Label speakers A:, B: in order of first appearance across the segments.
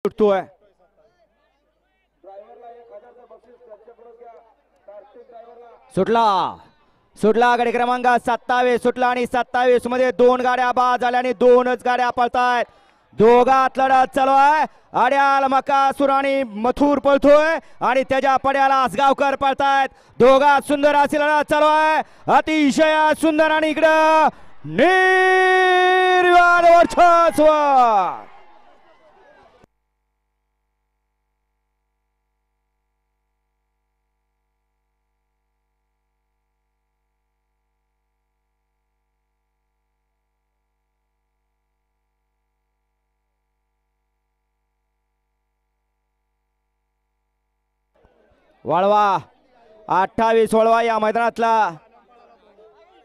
A: सुटतोय. सुटला गाडी क्रमांक 27 सुटला आणि 27 मध्ये 2 गाड्या बाद झाल्या आणि 2च गाड्या पळतायत. दोघात लढत चालू आहे. अड्याल मकासूर आणि मथुर पळतोय आणि त्याच्या पड्याला आसगावकर पळतायत. दोघात सुंदर अशी लढत चालू आहे. अतिशय सुंदर आणि इकडं निर्वाण वर्चस्व. वळवा 28 वळवा या मैदानातला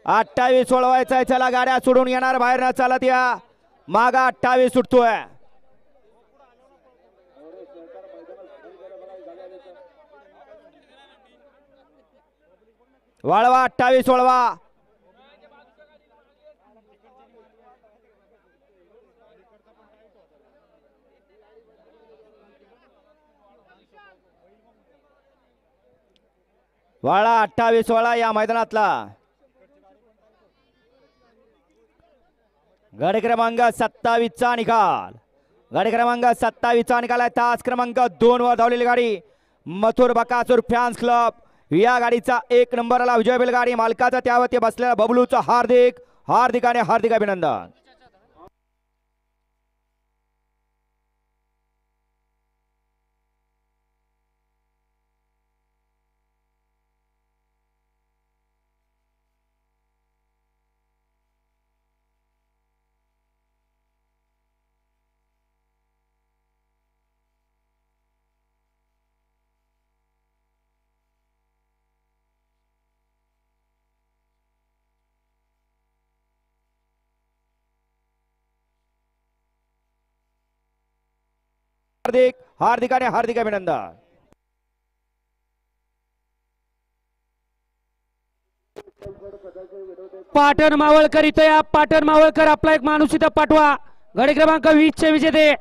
A: 28 वळवायचा आहे. चला गाड्या सोडून येणार बाहेर न चालत या. मागा 28 सुटतोय. वळवा 28 वळवा. वाळा 28 वाळा या मैदानातला गाडी क्रमांक 27 चा निकाल. गाडी क्रमांक 27 चा निकाल आहे. तास क्रमांक 2 वर धावलेली गाडी मथुर बकासूर फॅन्स क्लब या गाडीचा 1 नंबरला विजय बैलगाडी मालकाचा त्यावरती बसलेला बबलूचा हार्दिक हार्दिक आणि हार्दिक अभिनंदन. हार्दिक हार्दिक आणि हार्दिक अभिनंदन.
B: पाटण मावळकर इथं या. पाटण मावळकर आपला एक माणूस इथं पाठवा. गाडी क्रमांक 20 चे विजेते